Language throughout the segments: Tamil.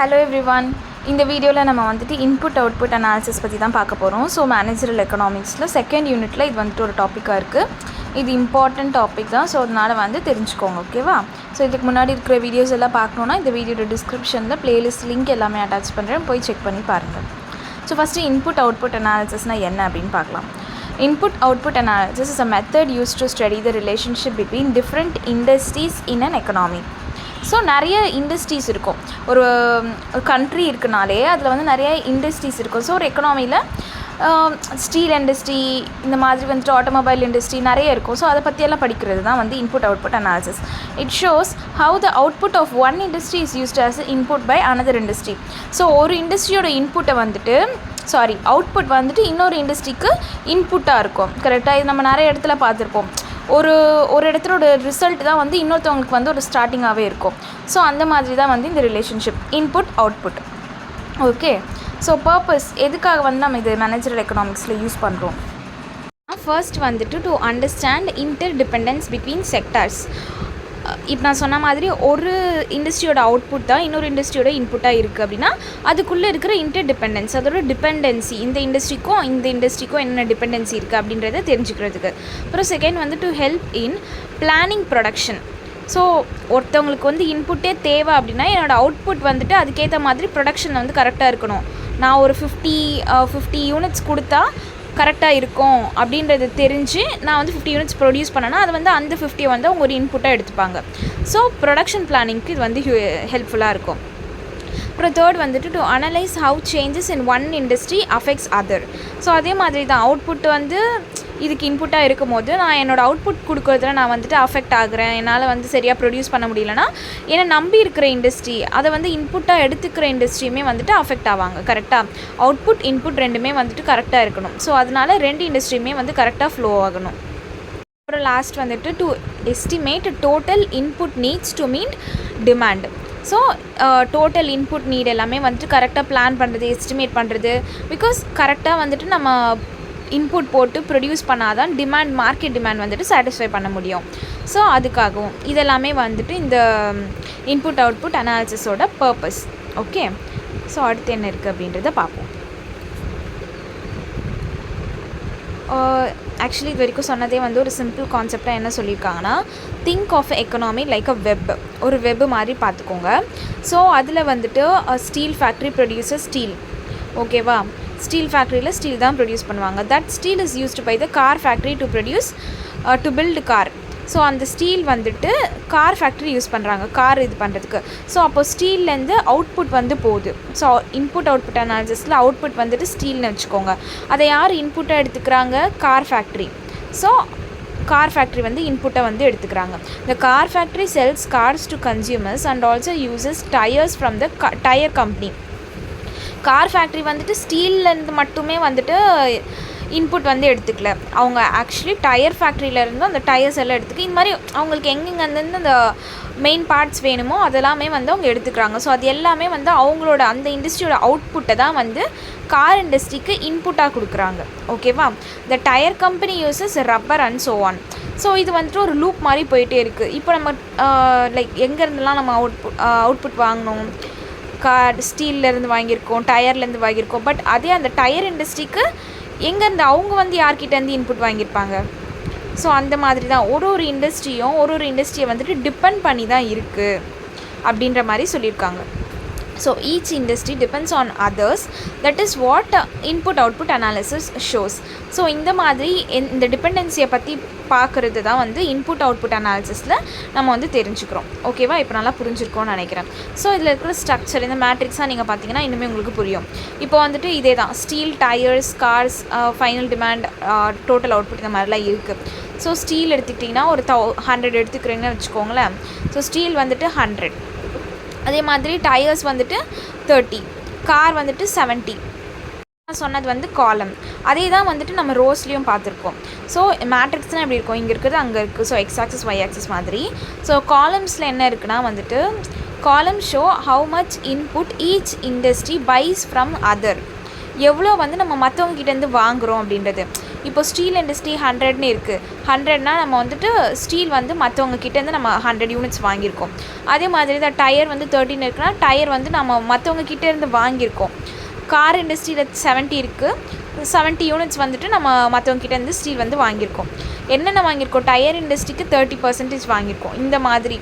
Hello everyone. இந்த வீடியோவில் நம்ம வந்துட்டு இன்புட் அவுட்புட் அனாலிசிஸ் பற்றி தான் பார்க்க போகிறோம். ஸோ மேனேஜரல் எக்கனாமிக்ஸில் செகண்ட் யூனிட்டில் இது வந்துட்டு ஒரு டாப்பிக்காக இருக்குது. இது இம்பார்ட்டன்ட் டாபிக் தான். ஸோ அதனால் வந்து தெரிஞ்சுக்கோங்க, ஓகேவா? ஸோ இதுக்கு முன்னாடி இருக்கிற வீடியோஸ் எல்லாம் பார்க்கணுன்னா இந்த வீடியோட டிஸ்கிரிப்ஷனில் பிளேலிஸ்ட் லிங்க் எல்லாமே அட்டாச் பண்ணுறேன், போய் செக் பண்ணி பாருங்கள். ஸோ ஃபஸ்ட்டு இன்புட் அவுட்புட் அனாலிசிஸ்னால் என்ன அப்படின்னு பார்க்கலாம். Input output analysis is a method used to study the relationship between different industries in an economy. So நிறைய இண்டஸ்ட்ரீஸ் இருக்கும். ஒரு கண்ட்ரி இருக்குனாலே அதில் வந்து நிறைய இண்டஸ்ட்ரீஸ் இருக்கும். ஸோ ஒரு எக்கனாமியில் ஸ்டீல் இண்டஸ்ட்ரி, இந்த மாதிரி வந்துட்டு ஆட்டோமொபைல் இண்டஸ்ட்ரி நிறைய இருக்கும். ஸோ அதை பற்றியெல்லாம் படிக்கிறது தான் வந்து input output analysis. It shows how the output of one industry is used as input by another industry. So ஒரு இண்டஸ்ட்ரியோட இன்புட்டை வந்துட்டு அவுட்புட் வந்துட்டு இன்னொரு இண்டஸ்ட்ரிக்கு இன்புட்டாக இருக்கும். கரெக்டாக இது நம்ம நிறைய இடத்துல பார்த்துருப்போம். ஒரு இடத்தோட ரிசல்ட் தான் வந்து இன்னொருத்தவங்களுக்கு வந்து ஒரு ஸ்டார்டிங்காகவே இருக்கும். ஸோ அந்த மாதிரி தான் வந்து இந்த relationship input output. Okay, so purpose எதுக்காக வந்து நம்ம இது மேனேஜரல் எக்கனாமிக்ஸில் யூஸ் பண்ணுறோம்? ஃபர்ஸ்ட் வந்துட்டு to understand inter dependence between sectors. இப்போ நான் சொன்ன மாதிரி ஒரு இண்டஸ்ட்ரியோட அவுட்புட் தான் இன்னொரு இண்டஸ்ட்ரியோட இன்புட்டாக இருக்குது அப்படின்னா அதுக்குள்ளே இருக்கிற இன்டர் டிபெண்டன்ஸ், அதோட டிபெண்டன்சி, இந்த இண்டஸ்ட்ரிக்கும் என்னென்ன டிபெண்டன்சி இருக்குது அப்படின்றத தெரிஞ்சுக்கிறதுக்கு. அப்புறம் செகண்ட் வந்து to help in planning production. So ஒருத்தவங்களுக்கு வந்து இன்புட்டே தேவை அப்படின்னா என்னோடய அவுட்புட் வந்துட்டு அதுக்கேற்ற மாதிரி ப்ரொடக்ஷனில் வந்து கரெக்டாக இருக்கணும். நான் ஒரு 50 யூனிட்ஸ் கொடுத்தா கரெக்டாக இருக்கும் அப்படின்றது தெரிஞ்சு நான் வந்து 50 யூனிட்ஸ் ப்ரொடியூஸ் பண்ணேன்னா அது வந்து அந்த 50 வந்து அவங்க ஒரு இன்புட்டாக எடுத்துப்பாங்க. ஸோ ப்ரொடக்ஷன் பிளானிங்க்கு இது வந்து ஹெல்ப்ஃபுல்லாக இருக்கும். அப்புறம் தேர்ட் வந்துட்டு to analyse how changes in one industry affects other. So அதே மாதிரி தான் அவுட்புட் வந்து இதுக்கு இன்புட்டாக இருக்கும் போது நான் என்னோடய அவுட்புட் கொடுக்குறதுல நான் வந்துட்டு அஃபெக்ட் ஆகுறேன், என்னால் வந்து சரியாக ப்ரொடியூஸ் பண்ண முடியலன்னா என்னை நம்பி இருக்கிற இண்டஸ்ட்ரி, அதை வந்து இன்புட்டாக எடுத்துக்கிற இண்டஸ்ட்ரியுமே வந்துட்டு அஃபெக்ட் ஆவாங்க. கரெக்டாக அவுட்புட் இன்புட் ரெண்டுமே வந்துட்டு கரெக்டாக இருக்கணும். ஸோ அதனால் ரெண்டு இண்டஸ்ட்ரியுமே வந்து கரெக்டாக ஃப்ளோ ஆகணும். அப்புறம் லாஸ்ட் வந்துட்டு to estimate total input needs to meet demand. So total input need எல்லாமே வந்துட்டு கரெக்டாக பிளான் பண்ணுறது, எஸ்டிமேட் பண்ணுறது. பிகாஸ் கரெக்டாக வந்துட்டு நம்ம இன்புட் போட்டு ப்ரொடியூஸ் பண்ணாதான் மார்க்கெட் டிமாண்ட் வந்துட்டு சாட்டிஸ்ஃபை பண்ண முடியும். ஸோ அதுக்காகவும் இதெல்லாமே வந்துட்டு இந்த இன்புட் அவுட்புட் அனாலிசிஸோட பர்பஸ். ஓகே, ஸோ அடுத்து என்ன இருக்குது அப்படின்றத பார்ப்போம். ஆக்சுவலி இது வரைக்கும் சொன்னதே வந்து ஒரு சிம்பிள் கான்செப்டாக என்ன சொல்லியிருக்காங்கன்னா, think of economy like a web, ஒரு வெப் மாதிரி பார்த்துக்கோங்க. ஸோ அதில் வந்துட்டு ஸ்டீல் ஃபேக்ட்ரி ப்ரொடியூசர் ஸ்டீல், ஓகேவா? ஸ்டீல் ஃபேக்ட்ரியில் ஸ்டீல் தான் ப்ரொடியூஸ் பண்ணுவாங்க. That steel is used by the car factory to build car. So அந்த ஸ்டீல் வந்துட்டு கார் ஃபேக்ட்ரி யூஸ் பண்ணுறாங்க கார் இது பண்ணுறதுக்கு. ஸோ அப்போ ஸ்டீல்லேருந்து அவுட்புட் வந்து போகுது. ஸோ இன்புட் அவுட்புட் அனாலிசிஸில் அவுட்புட் வந்துட்டு ஸ்டீல்னு வச்சுக்கோங்க. அதை யார் இன்புட்டாக எடுத்துக்கிறாங்க? Car factory. So car factory வந்து இன்புட்டை வந்து எடுத்துக்கிறாங்க. இந்த car factory sells cars to consumers and also uses tyres from the tyre company. Car factory வந்துட்டு ஸ்டீல்லேருந்து மட்டுமே வந்துட்டு இன்புட் வந்து எடுத்துக்கல, அவங்க ஆக்சுவலி டயர் ஃபேக்ட்ரியிலேருந்து அந்த டயர்ஸ் எல்லாம் எடுத்துக்க, இந்த மாதிரி அவங்களுக்கு எங்கெங்கேருந்து அந்த மெயின் பார்ட்ஸ் வேணுமோ அதெல்லாமே வந்து அவங்க எடுத்துக்கிறாங்க. ஸோ அது எல்லாமே வந்து அவங்களோட அந்த இண்டஸ்ட்ரியோட அவுட்புட்டை தான் வந்து கார் இண்டஸ்ட்ரிக்கு இன்புட்டாக கொடுக்குறாங்க. ஓகேவா? The tyre company uses rubber and so on. So இது வந்துட்டு ஒரு லூப் மாதிரி போயிட்டே இருக்குது. இப்போ நம்ம லைக் எங்கேருந்துலாம் நம்ம அவுட்புட் வாங்கணும், ஸ்டீல்லேருந்து வாங்கியிருக்கோம், டயர்லேருந்து வாங்கியிருக்கோம். பட் அதே அந்த டயர் இண்டஸ்ட்ரிக்கு எங்கேருந்து அவங்க வந்து யார்கிட்டேருந்து இன்புட் வாங்கியிருப்பாங்க? ஸோ அந்த மாதிரி தான் ஒரு இண்டஸ்ட்ரியும் ஒரு இண்டஸ்ட்ரியை வந்துட்டு டிபெண்ட் பண்ணி தான் இருக்குது அப்படின்ற மாதிரி சொல்லியிருக்காங்க. So each industry depends on others. That is what input output analysis shows. So இந்த மாதிரி இந்த டிபெண்டன்சியை பற்றி பார்க்குறது தான் வந்து இன்புட் அவுட்புட் அனாலிசிஸில் நம்ம வந்து தெரிஞ்சுக்கிறோம். ஓகேவா? இப்போ நல்லா புரிஞ்சிருக்கோன்னு நினைக்கிறேன். ஸோ இதில் இருக்கிற ஸ்ட்ரக்சர், இந்த மேட்ரிக்ஸாக நீங்கள் பார்த்தீங்கன்னா இன்னுமே உங்களுக்கு புரியும். இப்போ வந்துட்டு இதே தான் steel, tyres, cars, final demand, total output, இந்த மாதிரிலாம் இருக்குது. ஸோ ஸ்டீல் எடுத்துக்கிட்டிங்கன்னா ஒரு 100 எடுத்துக்கிறீங்கன்னு வச்சுக்கோங்களேன். ஸோ ஸ்டீல் வந்துட்டு 100. அதே மாதிரி டயர்ஸ் வந்துட்டு 30, கார் வந்துட்டு 70. சொன்னது வந்து காலம். அதே தான் வந்துட்டு நம்ம ரோஸ்லேயும் பார்த்துருக்கோம். ஸோ மேட்ரிக்ஸ்னால் எப்படி இருக்கும்? இங்கே இருக்கிறது அங்கே இருக்குது. So x axis y axis மாதிரி. ஸோ காலம்ஸில் என்ன இருக்குன்னா வந்துட்டு column show how much input each industry buys from other. எவ்வளோ வந்து நம்ம மற்றவங்ககிட்டேருந்து வாங்குகிறோம் அப்படின்றது. இப்போ ஸ்டீல் இண்டஸ்ட்ரி 100ன்னு இருக்குது. 100னா நம்ம வந்துட்டு ஸ்டீல் வந்து மற்றவங்க கிட்டேருந்து நம்ம 100 யூனிட்ஸ் வாங்கியிருக்கோம். அதே மாதிரி தான் டயர் வந்து 13 இருக்குன்னா டயர் வந்து நம்ம மற்றவங்க கிட்டேருந்து வாங்கியிருக்கோம். கார் இண்டஸ்ட்ரியில் 70 இருக்குது. 70 யூனிட்ஸ் வந்துட்டு நம்ம மற்றவங்க கிட்டேருந்து ஸ்டீல் வந்து வாங்கியிருக்கோம். என்னென்ன வாங்கியிருக்கோம்? டயர் இண்டஸ்ட்ரிக்கு 30% வாங்கியிருக்கோம் இந்த மாதிரி.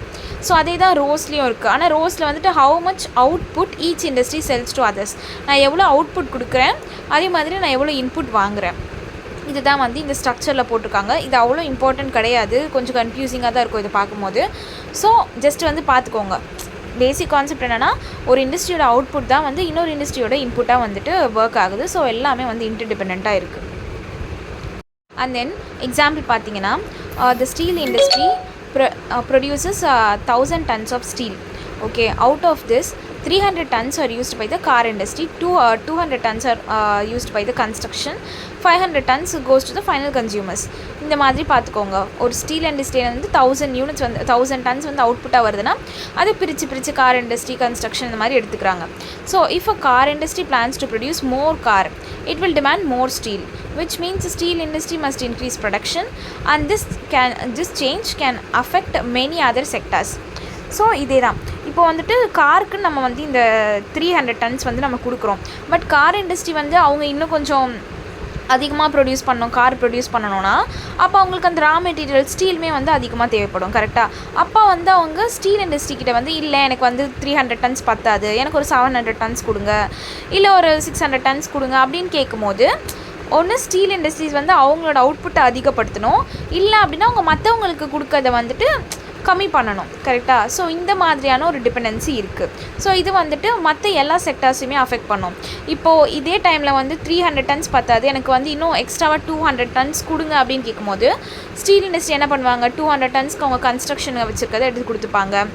ஸோ அதே தான் ரோஸ்லேயும் இருக்குது. ஆனால் ரோஸில் வந்துட்டு how much output each industry sells to others. நான் எவ்வளோ அவுட்புட் கொடுக்குறேன், அதே மாதிரி நான் எவ்வளோ இன்புட் வாங்குகிறேன். இதுதான் வந்து இந்த ஸ்ட்ரக்சரில் போட்டிருக்காங்க. இது அவ்வளோ இம்பார்ட்டன்ட் கிடையாது, கொஞ்சம் கன்ஃபியூசிங்காக தான் இருக்கும் இதை பார்க்கும்போது. ஸோ ஜஸ்ட் வந்து பார்த்துக்கோங்க. பேசிக் கான்செப்ட் என்னென்னா, ஒரு இண்டஸ்ட்ரியோட அவுட்புட் தான் வந்து இன்னொரு இண்டஸ்ட்ரியோட இன்புட்டாக வந்துட்டு ஒர்க் ஆகுது. ஸோ எல்லாமே வந்து இன்டர்டிபெண்ட்டாக இருக்குது. அண்ட் தென் எக்ஸாம்பிள் பார்த்தீங்கன்னா, த steel industry produces 1000 tons of steel. Okay, out of this 300 tons are used by the car industry, 200 tons are used by the construction, 500 tons goes to the final consumers. இந்த மாதிரி பார்த்துக்கோங்க. ஒரு ஸ்டீல் இண்டஸ்ட்ரியில் வந்து 1000 யூனிட்ஸ் வந்து 1000 tons வந்து அவுட்புட்டாக வருதுன்னா அது பிரித்து கார் இண்டஸ்ட்ரி, கன்ஸ்ட்ரக்ஷன் இந்த மாதிரி எடுத்துக்கிறாங்க. So if a car industry plans to produce more car, it will demand more steel, which means the steel industry must increase production, and this change can affect many other sectors. So இதே தான் இப்போ வந்துட்டு காருக்கு நம்ம வந்து இந்த 300 tons வந்து நம்ம கொடுக்குறோம். பட் கார் இண்டஸ்ட்ரி வந்து அவங்க இன்னும் கொஞ்சம் அதிகமாக ப்ரொடியூஸ் பண்ணணும், கார் ப்ரொடியூஸ் பண்ணணும்னா அப்போ அவங்களுக்கு அந்த ரா மெட்டீரியல் ஸ்டீலுமே வந்து அதிகமாக தேவைப்படும். கரெக்டாக? அப்போ வந்து அவங்க ஸ்டீல் இண்டஸ்ட்ரிக்கிட்ட வந்து இல்லை எனக்கு வந்து 300 tons பத்தாது, எனக்கு ஒரு 700 tons கொடுங்க, இல்லை ஒரு 600 tons கொடுங்க அப்படின்னு கேட்கும்போது ஒன்று ஸ்டீல் இண்டஸ்ட்ரீஸ் வந்து அவங்களோட அவுட்புட்டை அதிகப்படுத்தணும், இல்லை அப்படின்னா அவங்க மற்றவங்களுக்கு கொடுக்கறத வந்துட்டு கம்மி பண்ணணும். கரெக்டாக? ஸோ இந்த மாதிரியான ஒரு டிபெண்டன்சி இருக்குது. ஸோ இது வந்துட்டு மற்ற எல்லா செக்டார்ஸுமே அஃபெக்ட் பண்ணும். இப்போது இதே டைமில் வந்து 300 tons பத்தாது, எனக்கு வந்து இன்னும் எக்ஸ்ட்ராவாக 200 tons கொடுங்க அப்படின்னு கேட்கும்போது ஸ்டீல் இண்டஸ்ட்ரி என்ன பண்ணுவாங்க? 200 tonsக்கு அவங்க கன்ஸ்ட்ரக்ஷனை வச்சுருக்கதை எடுத்து கொடுத்துப்பாங்க.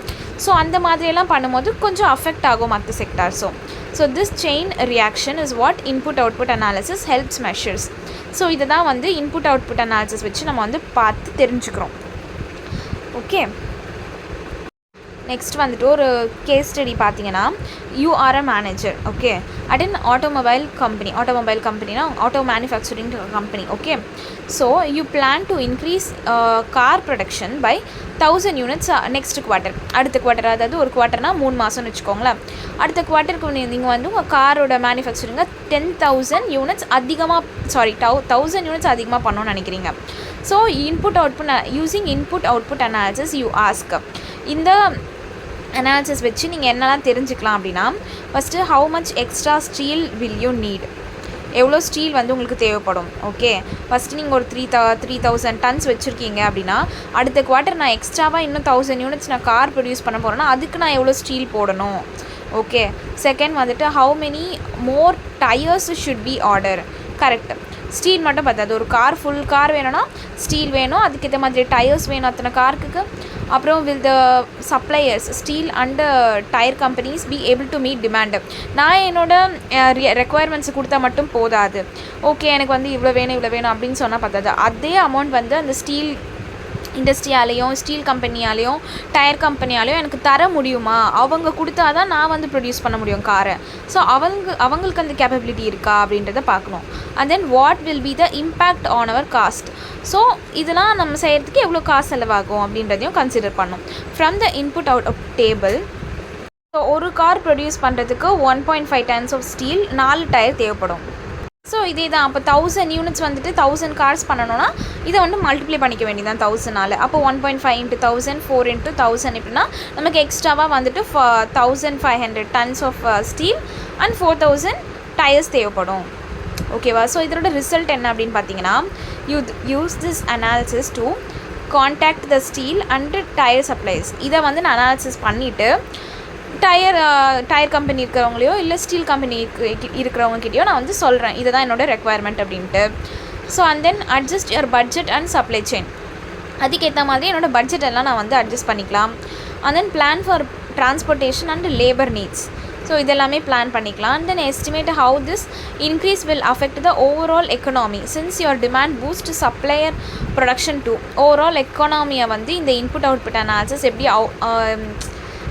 ஸோ அந்த மாதிரியெல்லாம் பண்ணும்போது கொஞ்சம் அஃபெக்ட் ஆகும் மற்ற செக்டார்ஸும். So this chain reaction is what input output analysis helps measures. So இதை தான் வந்து இன்புட் அவுட்புட் அனாலிசிஸ் வச்சு நம்ம வந்து பார்த்து தெரிஞ்சுக்கிறோம். ஓகே, நெக்ஸ்ட் வந்துட்டு ஒரு கேஸ் ஸ்டடி பார்த்தீங்கன்னா, you are a manager. Okay, at an automobile கம்பெனினா auto manufacturing company. Okay, so you plan to increase car production by 1000 units next quarter. அடுத்த குவார்ட்டர், அதாவது ஒரு குவார்ட்டர்னால் 3 மாதம்னு வச்சுக்கோங்களேன். அடுத்த குவார்ட்டருக்கு நீங்கள் வந்து உங்கள் காரோட மேனுஃபேக்சரிங்கை 10,000 யூனிட்ஸ் அதிகமாக 1000 யூனிட்ஸ் அதிகமாக பண்ணணும்னு நினைக்கிறீங்க. So using input output analysis you ask. இந்த அனாலிசிஸ் வச்சு நீங்கள் என்னெல்லாம் தெரிஞ்சுக்கலாம் அப்படின்னா, first how much extra steel will you need, எவ்வளோ ஸ்டீல் வந்து உங்களுக்கு தேவைப்படும். ஓகே, ஃபஸ்ட்டு நீங்கள் ஒரு 3000 tons வச்சுருக்கீங்க அப்படின்னா அடுத்த குவார்ட்டர் நான் எக்ஸ்ட்ராவாக இன்னும் 1000 யூனிட்ஸ் நான் கார் ப்ரொடியூஸ் பண்ண போகிறேன்னா அதுக்கு நான் எவ்வளோ ஸ்டீல் போடணும். ஓகே, செகண்ட் வந்துட்டு how many more tyres should be order. Correct, steel மட்டும் பார்த்தாது, ஒரு கார் ஃபுல் கார் வேணும்னா ஸ்டீல் வேணும், அதுக்கேற்ற மாதிரி டயர்ஸ் வேணும் அத்தனை காருக்கு. அப்புறம் will the suppliers steel and tyre companies be able to meet demand. நான் என்னோட ரெக்குவயர்மெண்ட்ஸை கொடுத்தா மட்டும் போதாது. ஓகே, எனக்கு வந்து இவ்வளோ வேணும் அப்படின்னு சொன்னால் பார்த்தாது. அதே அமௌண்ட் வந்து அந்த ஸ்டீல் இண்டஸ்ட்ரியாலேயும் ஸ்டீல் கம்பெனியாலேயும் டயர் கம்பெனியாலேயும் எனக்கு தர முடியுமா? அவங்க கொடுத்தா தான் நான் வந்து ப்ரொடியூஸ் பண்ண முடியும் காரை. ஸோ அவங்களுக்கு அந்த கேப்பபிலிட்டி இருக்கா அப்படின்றத பார்க்கணும். And then what will be the impact on our cost. So இதெல்லாம் நம்ம செய்கிறதுக்கு எவ்வளோ காசு செலவாகும் அப்படின்றதையும் கன்சிடர் பண்ணணும். From the input out of table, so ஒரு கார் ப்ரொடியூஸ் பண்ணுறதுக்கு 1.5 tons ஆஃப் ஸ்டீல் 4 டயர் தேவைப்படும். ஸோ இதே தான். அப்போ 1000 யூனிட்ஸ் வந்துட்டு 1000 கார்ஸ் பண்ணணும்னா இதை வந்து மல்டிப்ளை பண்ணிக்க வேண்டியதான் 1000. அப்போ 1.5 × 1000 4 × 1000 எப்படின்னா நமக்கு எக்ஸ்ட்ராவாக வந்துட்டு 1500 tons of steel and 4000 tyres தேவைப்படும். ஓகேவா? ஸோ இதோட ரிசல்ட் என்ன அப்படின்னு பார்த்தீங்கன்னா, use this analysis to contact the steel and tyre supplies. இதை வந்து நான் அனாலிசிஸ் பண்ணிவிட்டு டயர் கம்பெனி இருக்கிறவங்களையோ இல்லை ஸ்டீல் கம்பெனி இருக்கிறவங்ககிட்டயோ நான் வந்து சொல்கிறேன் இதை தான் என்னோடய ரெக்குவயர்மெண்ட் அப்படின்ட்டு. So and then adjust your budget and supply chain. அதுக்கேற்ற மாதிரி என்னோடய பட்ஜெட் எல்லாம் நான் வந்து அட்ஜஸ்ட் பண்ணிக்கலாம். And then plan for transportation and labour needs. So இதெல்லாமே பிளான் பண்ணிக்கலாம். And then estimate how this increase will affect the overall economy since your demand boost supplier production too. Overall எக்கனாமியை வந்து இந்த இன்புட் அவுட்புட் அனாலிசிஸ் எப்படி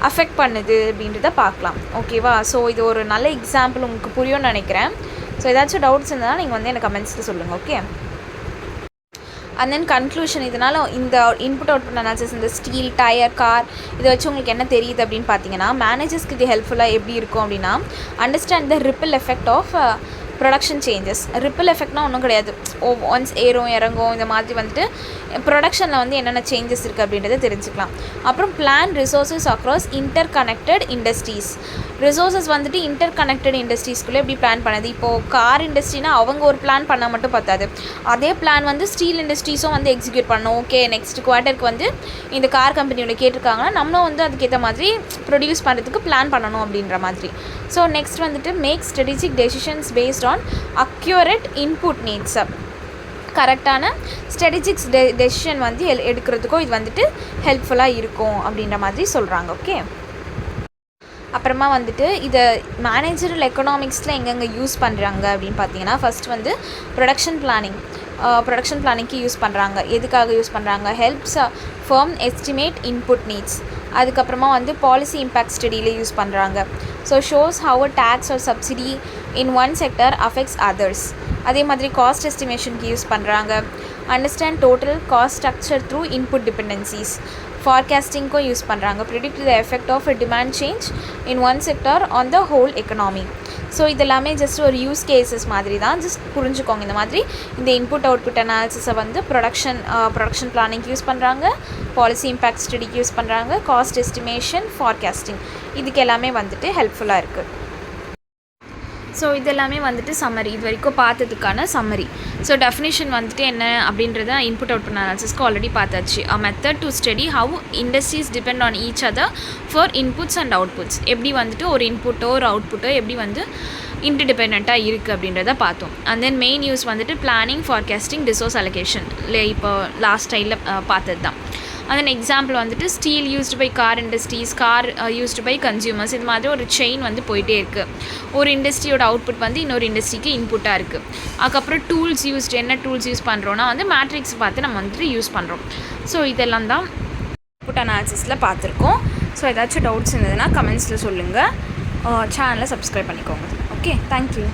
அஃபெக்ட் பண்ணுது அப்படின்றத பார்க்கலாம். ஓகேவா? ஸோ இது ஒரு நல்ல எக்ஸாம்பிள் உங்களுக்கு புரியும்னு நினைக்கிறேன். ஸோ ஏதாச்சும் டவுட்ஸ் இருந்தால் நீங்கள் வந்து எனக்கு கமெண்ட்ஸில் சொல்லுங்கள். ஓகே. And then conclusion. இதனால் இந்த இன்புட் அவுட்புட் அனாலிசிஸ் இந்த ஸ்டீல், டயர், கார் இதை வச்சு உங்களுக்கு என்ன தெரியுது அப்படின்னு பார்த்தீங்கன்னா, மேனேஜர்ஸ்க்கு இது ஹெல்ப்ஃபுல்லாக எப்படி இருக்கும் அப்படின்னா, understand the ripple effect of production changes. Ripple எஃபெக்ட்னால் ஒன்றும் கிடையாது. ஒன்ஸ் ஏறும் இறங்கும் இந்த மாதிரி வந்துட்டு ப்ரொடக்ஷனில் வந்து என்னென்ன சேஞ்சஸ் இருக்குது அப்படின்றத தெரிஞ்சுக்கலாம். அப்புறம் plan resources across inter connected industries. Resources வந்துட்டு இன்டர் கனெக்டட் இண்டஸ்ட்ரீஸ்குள்ளே எப்படி பிளான் பண்ணுது. இப்போது கார் இண்டஸ்ட்ரினா அவங்க ஒரு பிளான் பண்ணால் மட்டும் பத்தாது. அதே பிளான் வந்து ஸ்டீல் இண்டஸ்ட்ரீஸும் வந்து எக்ஸிக்யூட் பண்ணணும். ஓகே, நெக்ஸ்ட் குவார்ட்டருக்கு வந்து இந்த கார் கம்பெனியோட கேட்டிருக்காங்கன்னா நம்மளும் வந்து அதுக்கேற்ற மாதிரி ப்ரொடியூஸ் பண்ணுறதுக்கு பிளான் பண்ணணும் அப்படின்ற மாதிரி. ஸோ நெக்ஸ்ட் வந்துட்டு make strategic decisions based on accurate input needs. கரெக்டான ஸ்ட்ராட்டஜிக்ஸ் டெசிஷன் வந்து எடுக்கிறதுக்கும் இது வந்துட்டு ஹெல்ப்ஃபுல்லாக இருக்கும் அப்படின்ற மாதிரி சொல்கிறாங்க. ஓகே, அப்புறமா வந்துட்டு இதை மேனேஜரல் எக்கனாமிக்ஸில் எங்கெங்கே யூஸ் பண்ணுறாங்க அப்படின்னு பார்த்தீங்கன்னா, ஃபஸ்ட் வந்து ப்ரொடக்ஷன் பிளானிங்க்கு யூஸ் பண்ணுறாங்க. எதுக்காக யூஸ் பண்ணுறாங்க? Helps firm estimate input needs. அதுக்கப்புறமா வந்து பாலிசி இம்பேக்ட் ஸ்டடியில் யூஸ் பண்ணுறாங்க. So shows how a tax or subsidy in one sector affects others. அதே மாதிரி காஸ்ட் எஸ்டிமேஷனுக்கு யூஸ் பண்ணுறாங்க. Understand total cost structure through input dependencies. ஃபார்காஸ்டிங்க்கும் யூஸ் பண்ணுறாங்க. Predict the effect of a demand change in one sector on the whole economy. So இதெல்லாமே ஜஸ்ட் ஒரு யூஸ் கேசஸ் மாதிரி தான். ஜஸ்ட் புரிஞ்சுக்கோங்க. இந்த மாதிரி இந்த இன்புட் அவுட்புட் அனாலிசிஸை வந்து ப்ரொடக்ஷன் பிளானிங்க்கு யூஸ் பண்ணுறாங்க, பாலிசி இம்பேக்ட் ஸ்டடிக்கு யூஸ் பண்ணுறாங்க, காஸ்ட் எஸ்டிமேஷன், ஃபார்காஸ்டிங் இதுக்கு எல்லாமே வந்துட்டு ஹெல்ப்ஃபுல்லாக இருக்குது. ஸோ இதெல்லாமே வந்துட்டு சம்மரி, இது வரைக்கும் பார்த்ததுக்கான சம்மரி. ஸோ டெஃபினிஷன் வந்துட்டு என்ன அப்படின்றத இன்புட் அவுட்புட் அனாலிசிஸ்க்கு ஆல்ரெடி பார்த்தாச்சு. அ method to study how industries depend on each other for inputs and outputs. எப்படி வந்துட்டு ஒரு இன்புட்டோ ஒரு அவுட்புட்டோ எப்படி வந்து இன்டிபெண்ட்டாக இருக்குது அப்படின்றத பார்த்தோம். அண்ட் தென் மெயின் யூஸ் வந்துட்டு பிளானிங், ஃபார்காஸ்டிங், ரிசோர்ஸ் அலோகேஷன் இப்போ லாஸ்ட் ஸ்டைலில் பார்த்தது தான். and then example வந்துட்டு steel used by car industries, car used by consumers. இது மாதிரி ஒரு செயின் வந்து போயிட்டே இருக்குது. ஒரு இண்டஸ்ட்ரியோட அவுட்புட் வந்து இன்னொரு இண்டஸ்ட்ரிக்கு இன்புட்டாக இருக்குது. அதுக்கப்புறம் டூல்ஸ் யூஸ்டு, என்ன டூல்ஸ் யூஸ் பண்ணுறோன்னா வந்து மேட்ரிக்ஸ் பார்த்து நம்ம வந்துட்டு யூஸ் பண்ணுறோம். ஸோ இதெல்லாம் தான் இன்புட் அனாலிசிஸில் பார்த்துருக்கோம். ஸோ ஏதாச்சும் டவுட்ஸ் இருந்ததுன்னா கமெண்ட்ஸில் சொல்லுங்கள். சேனலை சப்ஸ்கிரைப் பண்ணிக்கோங்க. Okay, thank you.